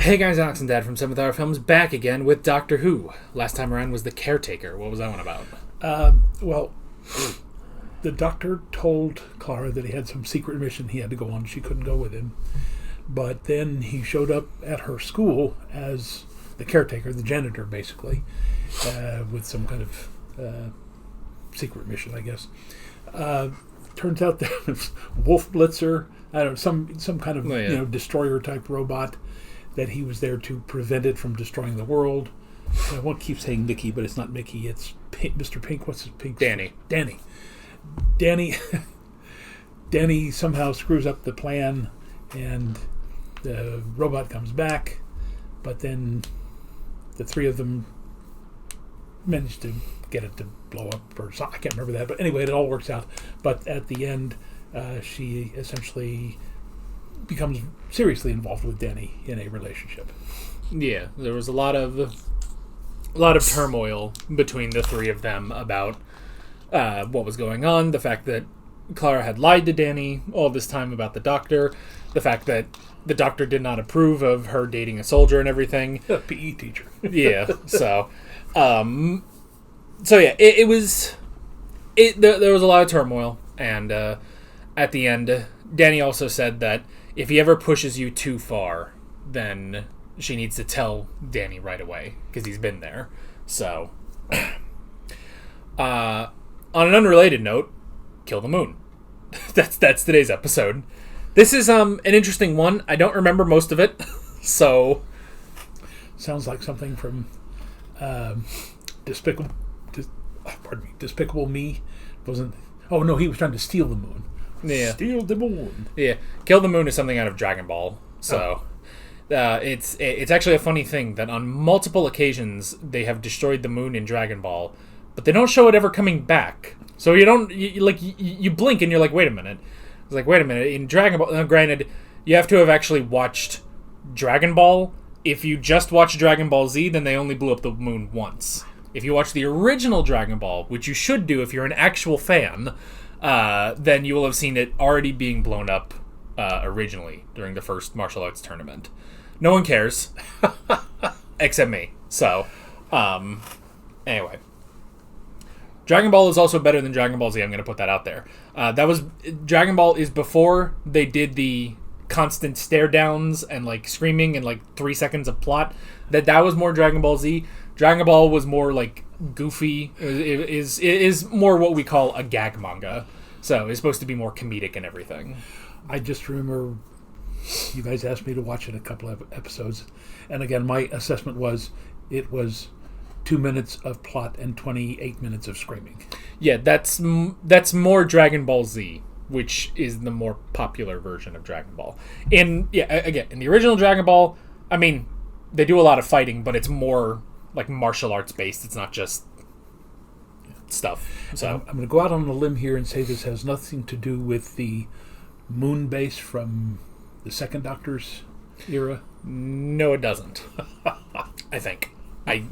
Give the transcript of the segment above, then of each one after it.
Hey guys, Alex and Dad from 7th Hour Films back again with Doctor Who. Last time around was The Caretaker. What was that one about? Well, the doctor told Clara that he had some secret mission he had to go on. She couldn't go with him. But then he showed up at her school as the caretaker, the janitor, basically, with some kind of secret mission, I guess. Turns out that it was Wolf Blitzer, I don't know, some kind of destroyer-type robot, that he was there to prevent it from destroying the world. I won't keep saying Mickey, but it's not Mickey. It's Mr. Pink. What's his pink? Danny. Danny somehow screws up the plan, and the robot comes back, but then the three of them manage to get it to blow up, or something. I can't remember that, but anyway, it all works out. But at the end, she essentially becomes seriously involved with Danny in a relationship. Yeah, there was a lot of turmoil between the three of them about what was going on, the fact that Clara had lied to Danny all this time about the doctor, the fact that the doctor did not approve of her dating a soldier and everything. A PE teacher. Yeah, so yeah, there was a lot of turmoil, and at the end, Danny also said that if he ever pushes you too far, then she needs to tell Danny right away, because he's been there. So, on an unrelated note, kill the moon. That's today's episode. This is an interesting one. I don't remember most of it, so... Sounds like something from Despicable Me. Wasn't... Oh, no, he was trying to steal the moon. Yeah. Steal the moon. Yeah. Kill the moon is something out of Dragon Ball. So, it's actually a funny thing that on multiple occasions they have destroyed the moon in Dragon Ball, but they don't show it ever coming back. So you blink and you're like, wait a minute. It's like, wait a minute. In Dragon Ball, granted, you have to have actually watched Dragon Ball. If you just watch Dragon Ball Z, then they only blew up the moon once. If you watch the original Dragon Ball, which you should do if you're an actual fan, then you will have seen it already being blown up originally during the first martial arts tournament. No one cares, except me. So, anyway. Dragon Ball is also better than Dragon Ball Z. I'm going to put that out there. Dragon Ball is before they did the constant stare downs and like screaming and like 3 seconds of plot. That was more Dragon Ball Z. Dragon Ball was more like goofy. It is more what we call a gag manga. So it's supposed to be more comedic and everything. I just remember you guys asked me to watch it a couple of episodes, and again, my assessment was it was 2 minutes of plot and 28 minutes of screaming. Yeah, that's more Dragon Ball Z, which is the more popular version of Dragon Ball. And yeah, again, in the original Dragon Ball, I mean, they do a lot of fighting, but it's more like martial arts based. It's not just stuff. So I'm going to go out on a limb here and say this has nothing to do with the moon base from the Second Doctor's era. No, it doesn't. I think. I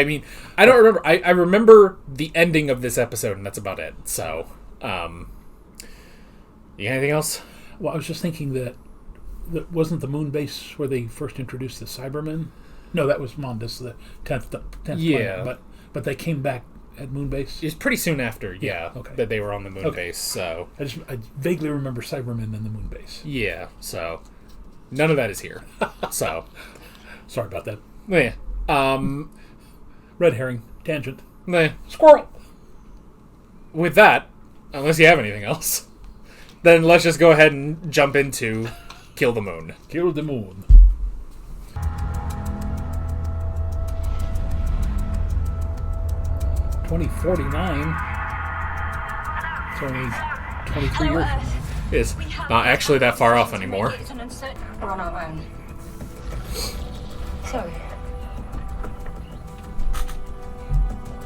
mean, I don't remember. I remember the ending of this episode, and that's about it. So, you got anything else? Well, I was just thinking that wasn't the moon base where they first introduced the Cybermen? No, that was Mondus, the 10th planet. But they came back at moon base? It's pretty soon after, okay. that they were on the moon base. So I vaguely remember Cybermen and the moon base. Yeah, so none of that is here. So sorry about that. Yeah. Red herring. Tangent. Squirrel. With that, unless you have anything else, then let's just go ahead and jump into Kill the Moon. Kill the Moon. 2049. It's only 23 years from now. It's not actually that far off anymore. We're on our own. So,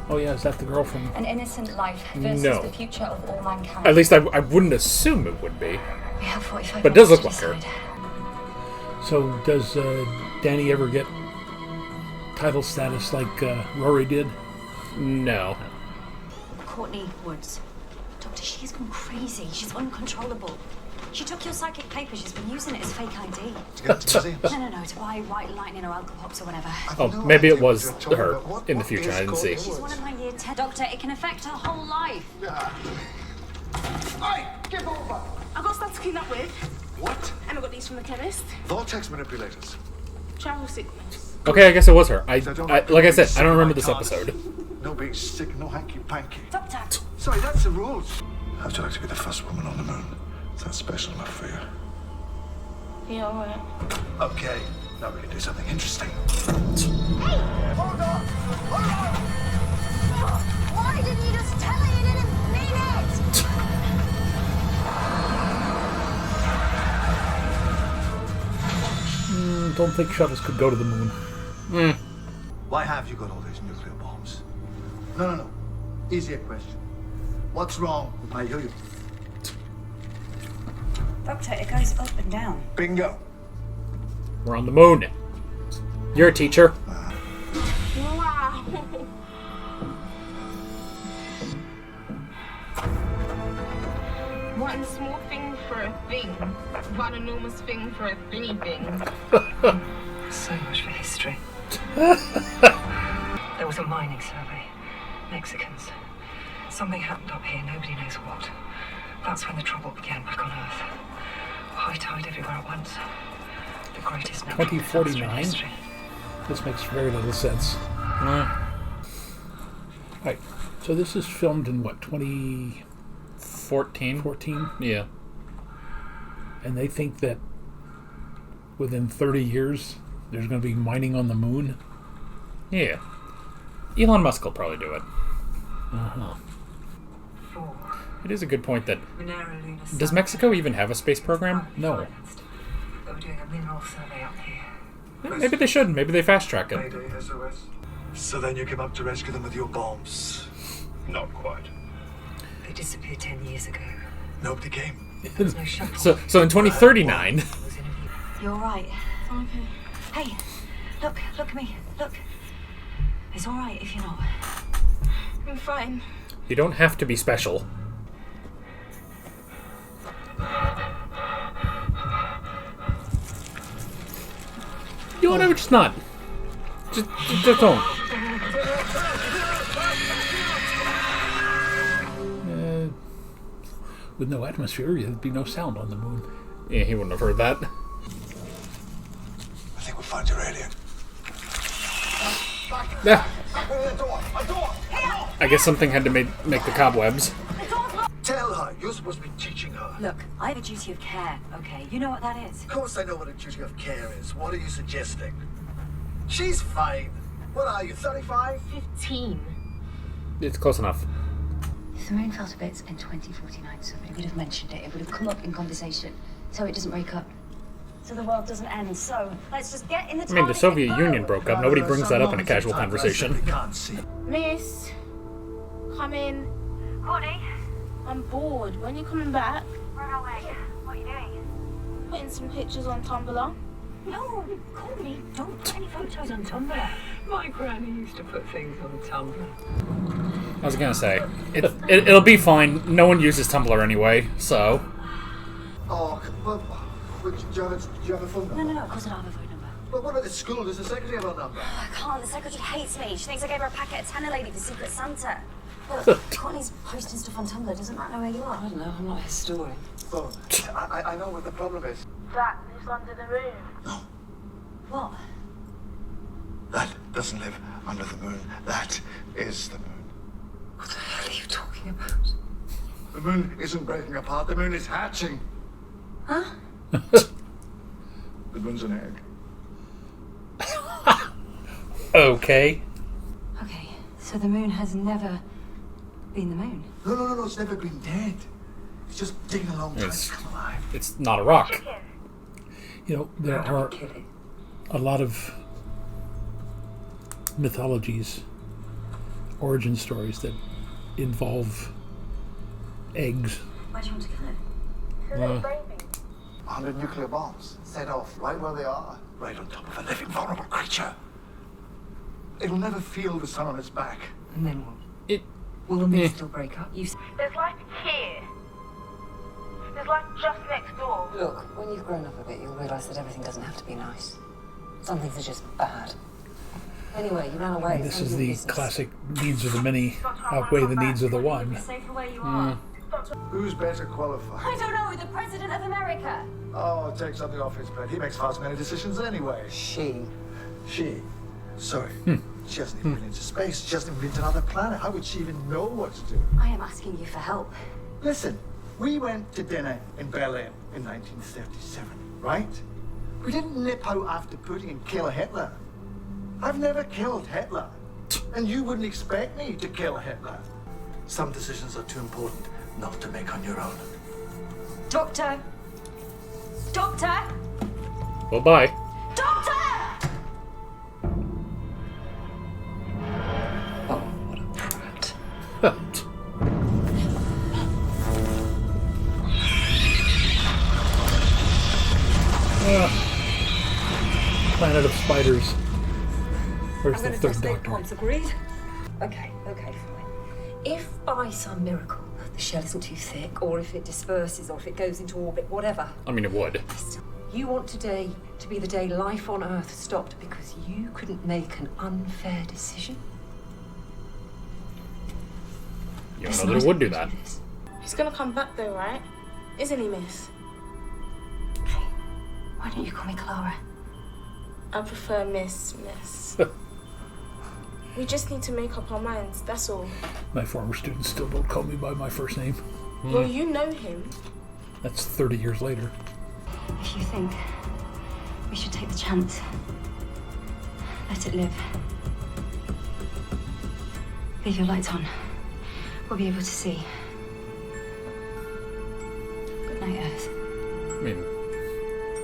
oh yeah, is that the girl from... An innocent life versus the future of all mankind. At least I wouldn't assume it would be. We have 45 but it does look like decide. her. So does Danny ever get title status like Rory did? No. Courtney Woods. Doctor, she's gone crazy. She's uncontrollable. She took your psychic paper. She's been using it as fake ID. To get to museums? No, to buy white lightning or alcohol pops or whatever. Oh, maybe it was her in the future. I didn't see. She's one of my year 10. Doctor, it can affect her whole life. Hey, give over! I've got stuff to clean up with, What? and I got these from the chemist. Vortex manipulators. Travel sickness. Okay, I guess it was her. I like I said, I don't remember this episode. No being sick, no hanky-panky. Doctor. Sorry, that's the rules. How'd you like to be the first woman on the moon? Is that special enough for you? Yeah, alright. Okay, now we can do something interesting. Hold on! Why didn't you just tell her you didn't mean it? Don't think shuttles could go to the moon. Why have you got all these nuclear bombs? No. Easier question. What's wrong with my yo-yo? Doctor, it goes up and down. Bingo. We're on the moon. You're a teacher. Wow. One small thing for a thing, one enormous thing for a thingy thing. So much for history. There was a mining survey. Mexicans. Something happened up here, nobody knows what. That's when the trouble began back on Earth. High tide everywhere at once. The greatest natural disaster in 2049? history. This makes very little sense. Right. So this is filmed in what, 2014? 14? Yeah. And they think that within 30 years there's going to be mining on the moon? Yeah. Elon Musk will probably do it. Uh-huh. 4. It is a good point that... Monero Lunar Does Mexico even have a space program? No. They were doing a mineral survey up here. Maybe they should. Maybe they fast-track it. Mayday SOS. So then you came up to rescue them with your bombs? Not quite. They disappeared 10 years ago. Nobody came. There was no shuttle. So in 2039... It was in a You're right. Okay. Hey, look at me. Look. It's all right if you're not. I'm fine. You don't have to be special. You want to just not. Just don't. With no atmosphere, there'd be no sound on the moon. Yeah, he wouldn't have heard that. I think we found your alien. Yeah. I guess something had to make the cobwebs. Tell her. You're supposed to be teaching her. Look, I have a duty of care, okay? You know what that is? Of course I know what a duty of care is. What are you suggesting? She's fine. What are you, 35? 15. It's close enough. If the moon fell to bits in 2049, somebody would have mentioned it. It would have come up in conversation, so it doesn't break up. So the world doesn't end. So let's just get in the. I mean, the Soviet Union broke up. Nobody brings that up in a casual conversation. Can't see. Miss, come in. Courtney, I'm bored. When you coming back? run away. What are you doing? Putting some pictures on Tumblr. No, Courtney, don't put any photos on Tumblr. My granny used to put things on Tumblr. I was gonna say, it'll be fine. No one uses Tumblr anyway, so... Oh, well, do you have a phone number? No, of course I don't have a phone number. Well, what about the school? Does the secretary have a number? I can't. The secretary hates me. She thinks I gave her a packet of Tanner Lady for Secret Santa. Look, Courtney's posting stuff on Tumblr. Doesn't matter where you I are. don't know, I'm not a historian. Phone. I know what the problem is. That lives under the moon. What? That doesn't live under the moon. That is the moon. What the hell are you talking about? The moon isn't breaking apart. The moon is hatching. Huh? The moon's an egg. Okay. Okay, so the moon has never been the moon. No. It's never been dead. It's just taking a long time It's- to come alive. It's not a rock. You know, there are Kill it. a lot of mythologies, origin stories that involve eggs. Why do you want to kill it? 100 nuclear bombs set off right where they are, right on top of a living, vulnerable creature. It'll never feel the sun on its back. And then what? It... Will the moon still break up? You There's life here. It's like just next door. Look, when you've grown up a bit, you'll realise that everything doesn't have to be nice. Some things are just bad. Anyway, you ran away. And this It's is none of your the business. classic needs of the many outweigh the needs of the one. Safer where you are. Who's better qualified? I don't know, the President of America. Oh, take something off his plate. He makes far too many decisions anyway. She. She? Sorry. She hasn't even been into space. She hasn't even been to another planet. How would she even know what to do? I am asking you for help. Listen, we went to dinner in Berlin in 1937, right? We didn't nip out after Putin and kill Hitler. I've never killed Hitler. And you wouldn't expect me to kill Hitler. Some decisions are too important not to make on your own. Doctor! Doctor! Well, bye. Doctor! Oh, what a prat. Planet of Spiders. Where's I'm the going to third just take Doctor? points, agreed? Okay, fine. If by some miracle the shell isn't too thick, or if it disperses, or if it goes into orbit, whatever, I mean, it would. you want today to be the day life on Earth stopped because you couldn't make an unfair decision? You don't know that it would do that. He's gonna come back though, right? Isn't he, miss? Why don't you call me Clara? I prefer miss. We just need to make up our minds, that's all. My former students still don't call me by my first name. Well, you know him. That's 30 years later. If you think we should take the chance, let it live. Leave your lights on. We'll be able to see. Good night, Earth. I mean,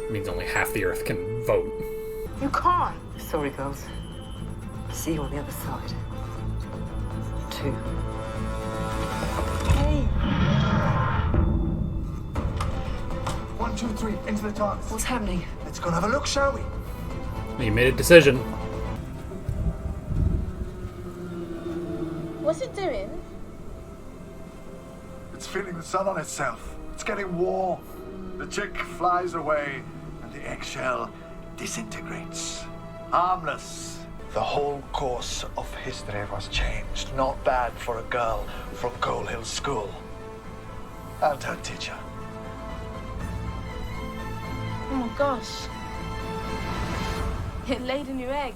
it means only half the Earth can vote. You can't. Sorry, girls. See you on the other side. 2. Hey. 1, 2, 3, into the TARDIS. What's happening? Let's go and have a look, shall we? You made a decision. What's it doing? It's feeling the sun on itself. It's getting warm. The chick flies away, and the eggshell disintegrates. Harmless. The whole course of history was changed. Not bad for a girl from Coal Hill School. And her teacher. Oh my gosh. It laid a new egg.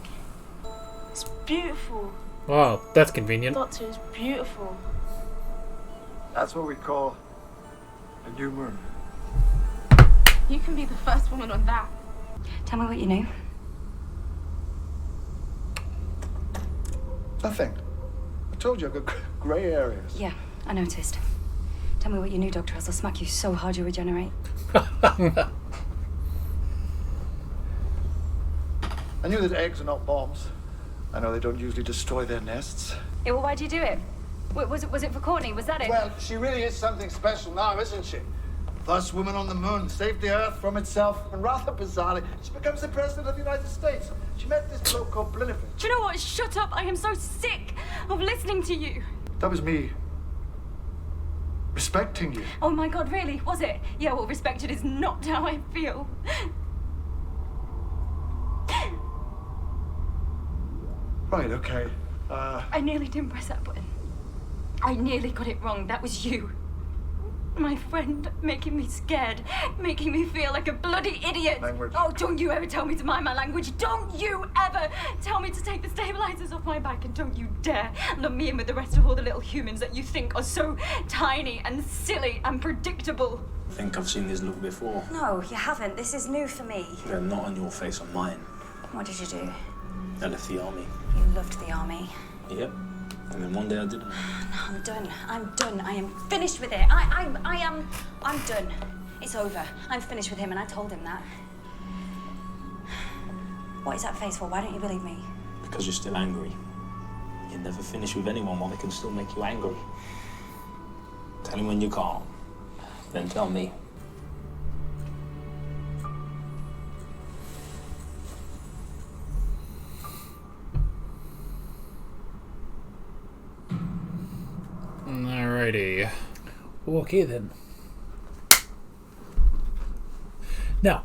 It's beautiful. Wow, that's convenient. Doctor is beautiful. That's what we call a new moon. You can be the first woman on that. Tell me what you knew. Nothing. I told you I've got grey areas. Yeah, I noticed. Tell me what you knew, Doctor, else I'll smack you so hard you regenerate. I knew that eggs are not bombs. I know they don't usually destroy their nests. Yeah, well, why'd you do it? Was it for Courtney? Was that it? Well, she really is something special now, isn't she? First woman on the moon, saved the Earth from itself, and rather bizarrely, she becomes the President of the United States. She met this bloke called Bliniford. Do you know what? Shut up! I am so sick of listening to you. That was me respecting you. Oh my God, really? Was it? Yeah, well, respected is not how I feel. Right, okay. I nearly didn't press that button. I nearly got it wrong. That was you. My friend, making me scared, making me feel like a bloody idiot. Language. Oh, don't you ever tell me to mind my language. Don't you ever tell me to take the stabilizers off my back, and don't you dare lump me in with the rest of all the little humans that you think are so tiny and silly and predictable. I think I've seen this look before. No, you haven't. This is new for me. Yeah, not on your face, on mine. What did you do? I left the army. You loved the army. Yep. And then one day I didn't. No, I'm done. I'm done. I am finished with it. I'm done. It's over. I'm finished with him, and I told him that. What is that face for? Why don't you believe me? Because you're still angry. You never finish with anyone while they can still make you angry. Tell him when you can't. Then tell me. Alrighty. Okay then. Now,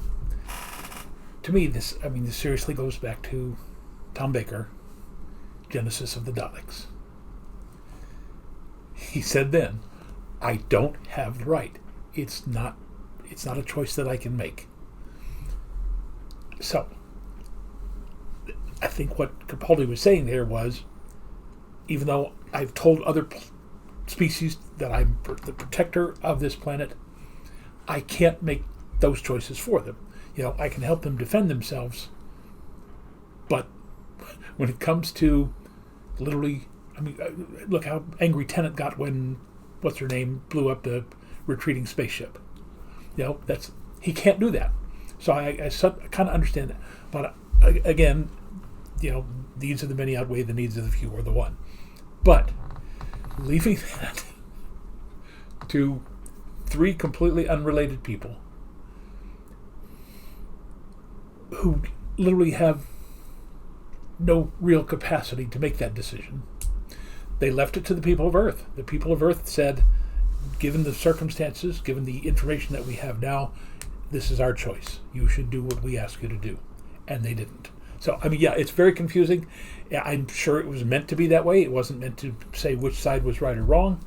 to me, this seriously goes back to Tom Baker, Genesis of the Daleks. He said then, I don't have the right. It's not a choice that I can make. So, I think what Capaldi was saying there was, even though I've told other species that I'm the protector of this planet, I can't make those choices for them. I can help them defend themselves, but when it comes to literally, look how angry Tennant got when what's-her-name blew up the retreating spaceship. He can't do that. So I kind of understand that. But again, needs of the many outweigh the needs of the few or the one. But leaving that to three completely unrelated people who literally have no real capacity to make that decision. They left it to the people of Earth. The people of Earth said, given the circumstances, given the information that we have now, this is our choice. You should do what we ask you to do. And they didn't. So, it's very confusing. I'm sure it was meant to be that way. It wasn't meant to say which side was right or wrong.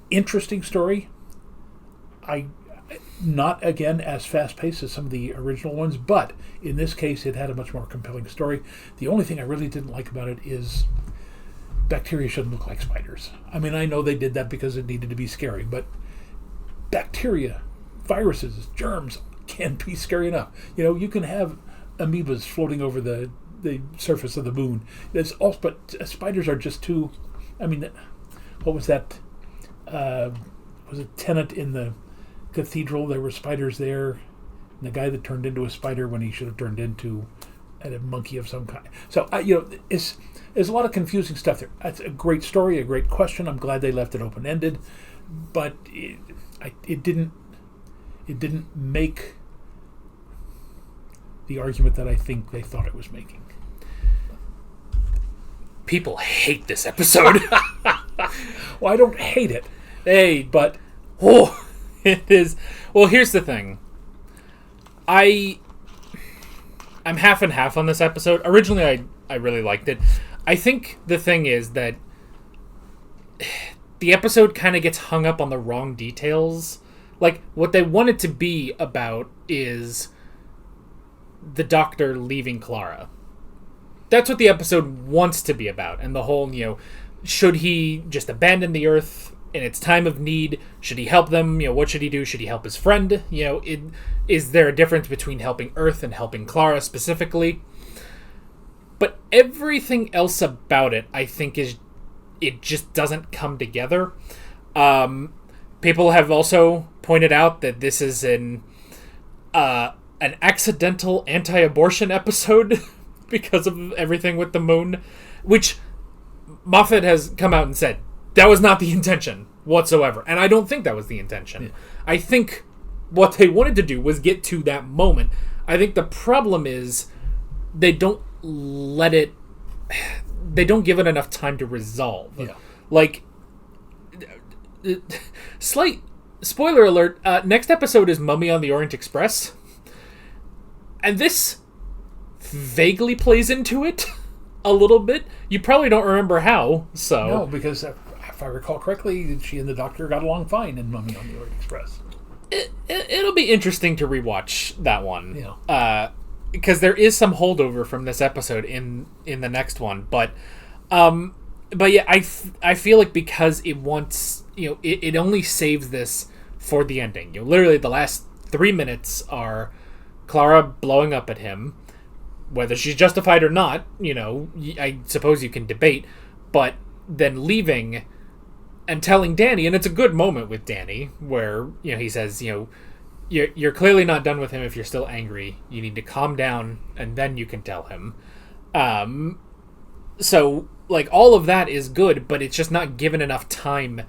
Interesting story. Not, again, as fast-paced as some of the original ones, but in this case, it had a much more compelling story. The only thing I really didn't like about it is bacteria shouldn't look like spiders. I know they did that because it needed to be scary, but bacteria, viruses, germs can be scary enough. You can have amoebas floating over the surface of the moon. But spiders are just too... what was that? Was it Tennant in the cathedral? There were spiders there. And the guy that turned into a spider when he should have turned into a monkey of some kind. So, there's a lot of confusing stuff there. It's a great story, a great question. I'm glad they left it open-ended. But it didn't make the argument that I think they thought it was making. People hate this episode. Well, I don't hate it. But it is. Well, here's the thing. I'm half and half on this episode. Originally, I really liked it. I think the thing is that the episode kind of gets hung up on the wrong details. Like, what they want it to be about is the Doctor leaving Clara. That's what the episode wants to be about. And the whole, should he just abandon the Earth in its time of need? Should he help them? What should he do? Should he help his friend? Is there a difference between helping Earth and helping Clara specifically? But everything else about it, I think, it just doesn't come together. People have also pointed out that this is an accidental anti-abortion episode because of everything with the moon, which Moffat has come out and said that was not the intention whatsoever. And I don't think that was the intention. Yeah. I think what they wanted to do was get to that moment. I think the problem is they don't give it enough time to resolve. Yeah. Like, slight spoiler alert, next episode is Mummy on the Orient Express. And this vaguely plays into it a little bit. You probably don't remember how, so... No, because if I recall correctly, she and the Doctor got along fine in Mummy on the Orient Express. It'll be interesting to rewatch that one. Yeah. Because there is some holdover from this episode in the next one. But yeah, I feel like because it wants... it only saves this for the ending. Literally the last 3 minutes are Clara blowing up at him. Whether she's justified or not, I suppose you can debate, but then leaving and telling Danny, and it's a good moment with Danny, where, he says, you're clearly not done with him if you're still angry. You need to calm down, and then you can tell him. So, like, all of that is good, but it's just not given enough time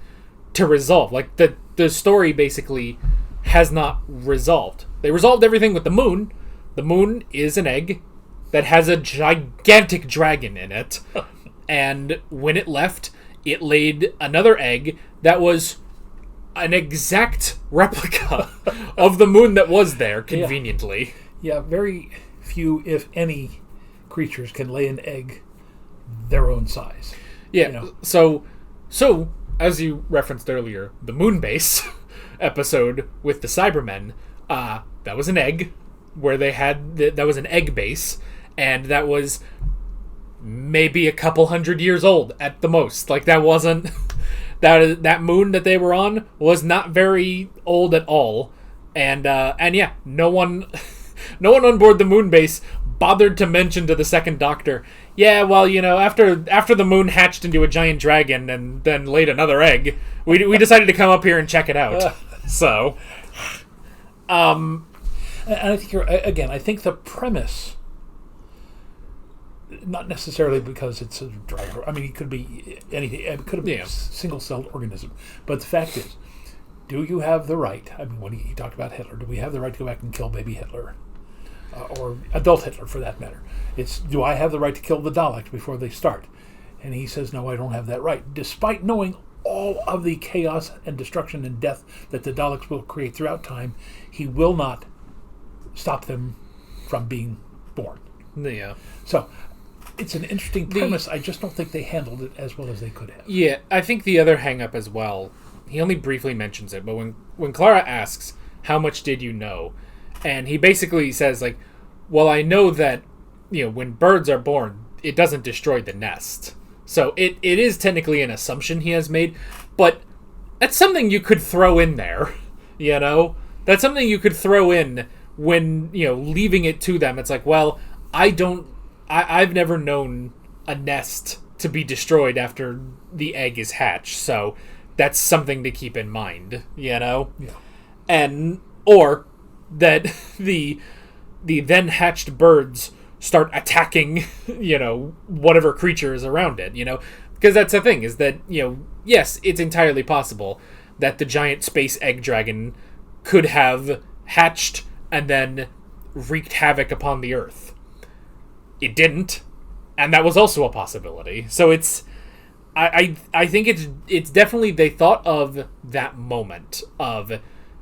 to resolve. Like, the story basically has not resolved. They resolved everything with the moon. The moon is an egg that has a gigantic dragon in it. And when it left, it laid another egg that was an exact replica of the moon that was there, conveniently. Yeah, very few, if any, creatures can lay an egg their own size. Yeah, You know? so as you referenced earlier, the moon base episode with the Cybermen, that was an egg, where they had that was an egg base, and that was maybe a couple hundred years old at the most. Like, that wasn't that moon that they were on was not very old at all, and yeah, no one on board the moon base bothered to mention to the second Doctor, yeah, well, you know, after the moon hatched into a giant dragon and then laid another egg, we decided to come up here and check it out. So, And I think I think the premise, not necessarily because it's a dragon. I mean, it could be anything. It could have been a single-celled organism. But the fact is, do you have the right? I mean, when he talked about Hitler, do we have the right to go back and kill baby Hitler? Or adult Hitler, for that matter. It's, do I have the right to kill the Daleks before they start? And he says, no, I don't have that right. Despite knowing all of the chaos and destruction and death that the Daleks will create throughout time, he will not stop them from being born. yeah. So, it's an interesting premise. I just don't think they handled it as well as they could have. Yeah, I think the other hang-up as well, he only briefly mentions it, but when Clara asks, how much did you know? And he basically says, like, well, I know that, you know, when birds are born, it doesn't destroy the nest. So it is technically an assumption he has made, but that's something you could throw in there, you know? That's something you could throw in when, you know, leaving it to them. It's like, well, I've never known a nest to be destroyed after the egg is hatched, so that's something to keep in mind, you know? Yeah. And, or that the then hatched birds start attacking, you know, whatever creature is around it, you know? Because that's the thing, is that, you know, yes, it's entirely possible that the giant space egg dragon could have hatched and then wreaked havoc upon the Earth. It didn't, and that was also a possibility. So it's, I think it's definitely, they thought of that moment of,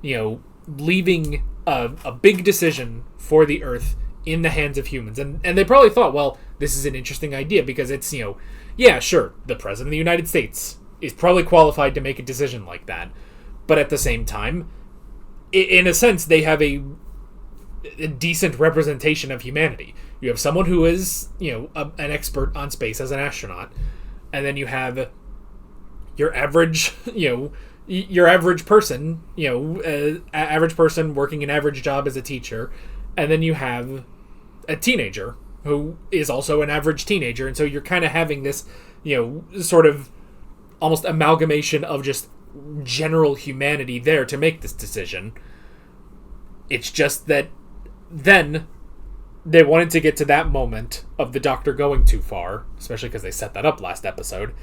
you know, leaving a big decision for the Earth in the hands of humans. And they probably thought, well, this is an interesting idea because it's, you know, yeah, sure, the President of the United States is probably qualified to make a decision like that. But at the same time, in a sense, they have a decent representation of humanity. You have someone who is, you know, an expert on space as an astronaut, and then you have your average, you know, your average person, you know, average person working an average job as a teacher, and then you have a teenager who is also an average teenager, and so you're kind of having this, you know, sort of almost amalgamation of just general humanity there to make this decision. It's just that then they wanted to get to that moment of the Doctor going too far, especially because they set that up last episode,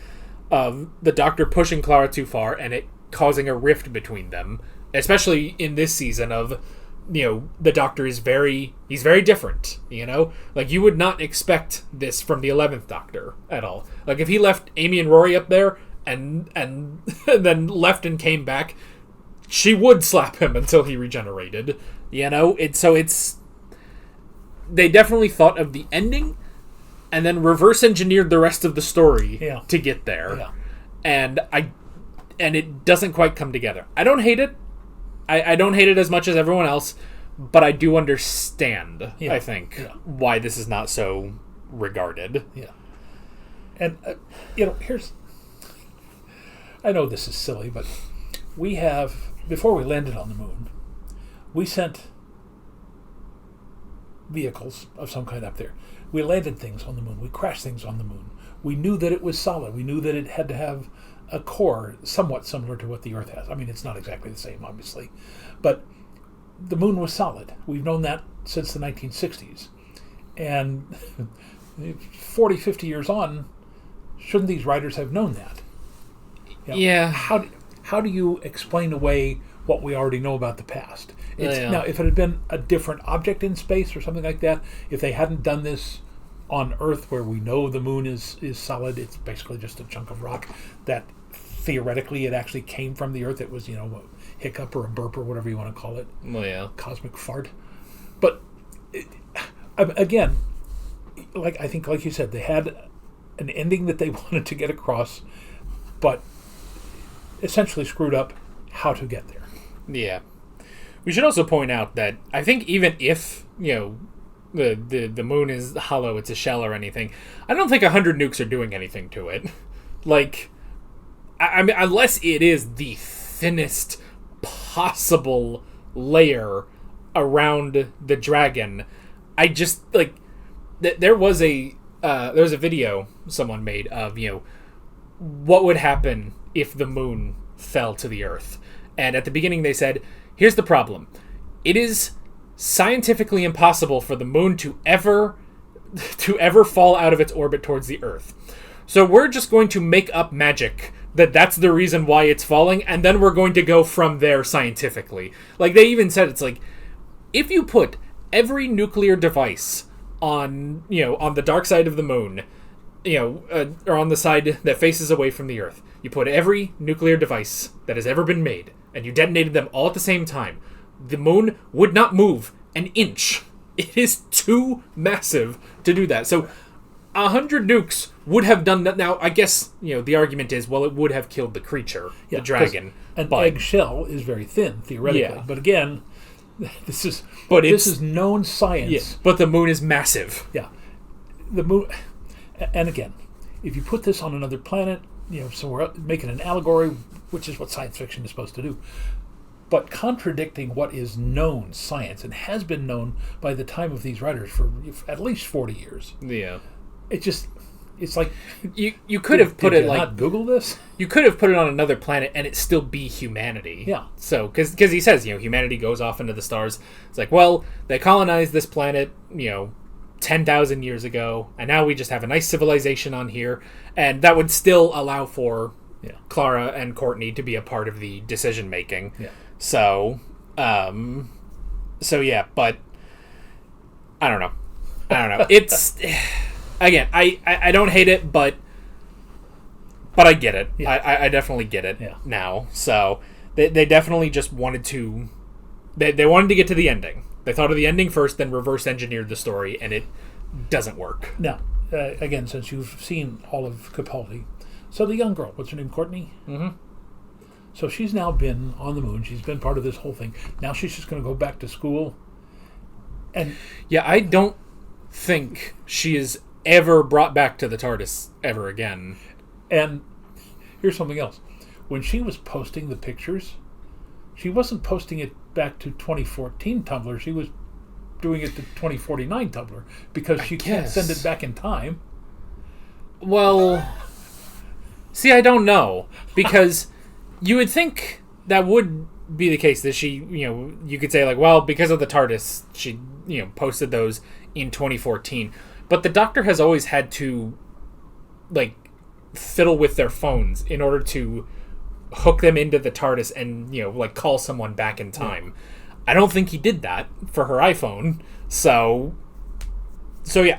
of the Doctor pushing Clara too far and it causing a rift between them, especially in this season of, you know, the Doctor is he's very different, you know? Like, you would not expect this from the 11th Doctor at all. Like, if he left Amy and Rory up there and then left and came back, she would slap him until he regenerated, you know? They definitely thought of the ending and then reverse engineered the rest of the story to get there. Yeah. And it doesn't quite come together. I don't hate it. I don't hate it as much as everyone else, but I do understand, I think, why this is not so regarded. Yeah. And, you know, I know this is silly, but we have, before we landed on the moon, we sent vehicles of some kind up there. We landed things on the moon. We crashed things on the moon. We knew that it was solid. We knew that it had to have a core somewhat similar to what the Earth has. I mean, it's not exactly the same, obviously. But the moon was solid. We've known that since the 1960s. And 40, 50 years on, shouldn't these writers have known that? Yeah. How do you explain away what we already know about the past? Now, if it had been a different object in space or something like that, if they hadn't done this on Earth where we know the moon is solid, it's basically just a chunk of rock that theoretically it actually came from the Earth. It was, a hiccup or a burp or whatever you want to call it. Well, yeah. Cosmic fart. But, again, I think, like you said, they had an ending that they wanted to get across, but essentially screwed up how to get there. Yeah. We should also point out that I think even if, the moon is hollow, it's a shell or anything, I don't think 100 nukes are doing anything to it. Like, I mean, unless it is the thinnest possible layer around the dragon, I just, there was a video someone made of, what would happen if the moon fell to the Earth. And at the beginning they said, here's the problem. It is scientifically impossible for the moon to ever fall out of its orbit towards the Earth. So we're just going to make up magic that's the reason why it's falling, and then we're going to go from there scientifically. Like, they even said, it's like, if you put every nuclear device on the dark side of the moon, or on the side that faces away from the Earth, you put every nuclear device that has ever been made, and you detonated them all at the same time, the moon would not move an inch. It is too massive to do that. So 100 nukes would have done that. Now, I guess, the argument is, well, it would have killed the creature, the dragon. An eggshell is very thin, theoretically. Yeah. But again, this is known science. Yeah, but the moon is massive. Yeah. The moon... And again, if you put this on another planet, somewhere else, making an allegory, which is what science fiction is supposed to do, but contradicting what is known science and has been known by the time of these writers for at least 40 years. Yeah. It's like... You could have put it like... not Google this? You could have put it on another planet and it still be humanity. Yeah. So, because he says, humanity goes off into the stars. It's like, well, they colonized this planet, 10,000 years ago, and now we just have a nice civilization on here, and that would still allow for Clara and Courtney to be a part of the decision making. Yeah. So yeah, but I don't know. It's again, I don't hate it, but I get it. Yeah. I definitely get it now. So they definitely just wanted to they wanted to get to the ending. They thought of the ending first, then reverse engineered the story, and it doesn't work. Now, again, since you've seen all of Capaldi, so the young girl, what's her name, Courtney? Mm-hmm. So she's now been on the moon. She's been part of this whole thing. Now she's just going to go back to school. And yeah, I don't think she is ever brought back to the TARDIS ever again. And here's something else. When she was posting the pictures, she wasn't posting it back to 2014 Tumblr. She was doing it to 2049 Tumblr because she can't send it back in time. Well, see, I don't know, because you would think that would be the case, that she, you could say, like, well, because of the TARDIS, she, posted those in 2014. But the Doctor has always had to, fiddle with their phones in order to hook them into the TARDIS and, call someone back in time. Yeah. I don't think he did that for her iPhone. So yeah,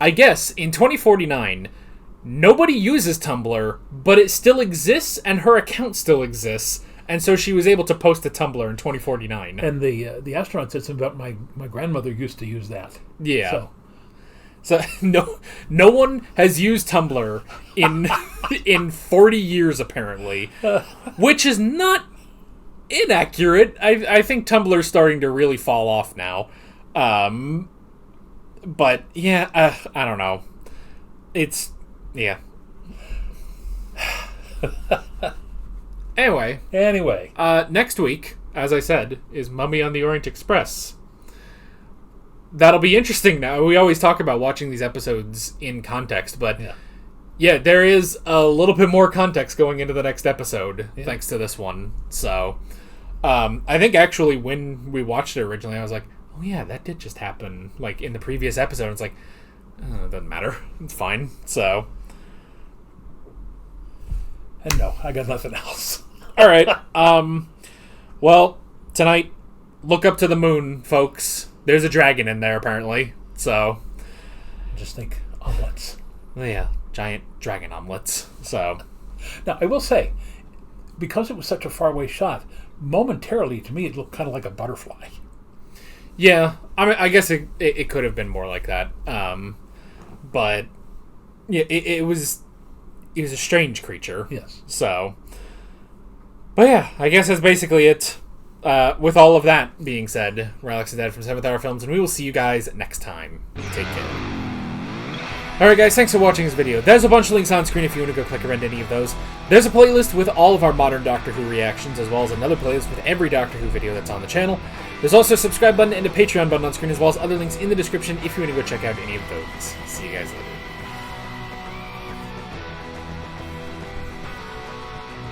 I guess in 2049, nobody uses Tumblr, but it still exists and her account still exists. And so she was able to post to Tumblr in 2049. And the astronaut said something about my grandmother used to use that. Yeah. So no one has used Tumblr in 40 years apparently, which is not inaccurate. I think Tumblr's starting to really fall off now. But yeah, I don't know. It's Anyway, next week, as I said, is Mummy on the Orient Express. That'll be interesting now. We always talk about watching these episodes in context, but yeah, there is a little bit more context going into the next episode thanks to this one. So, I think actually when we watched it originally, I was like, oh yeah, that did just happen, in the previous episode. It's like, it doesn't matter. It's fine. So... And no, I got nothing else. All right. Well, tonight, look up to the moon, folks. There's a dragon in there, apparently. So, just think omelets. Yeah, giant dragon omelets. So, Now, I will say, because it was such a faraway shot, momentarily, to me, it looked kind of like a butterfly. Yeah, I mean, I guess it could have been more like that. But yeah, it was a strange creature. Yes. So, but yeah, I guess that's basically it. With all of that being said, we're Alex and Dad from 7th Hour Films, and we will see you guys next time. Take care. Alright guys, thanks for watching this video. There's a bunch of links on screen if you want to go click around any of those. There's a playlist with all of our modern Doctor Who reactions, as well as another playlist with every Doctor Who video that's on the channel. There's also a subscribe button and a Patreon button on screen, as well as other links in the description if you want to go check out any of those. See you guys later.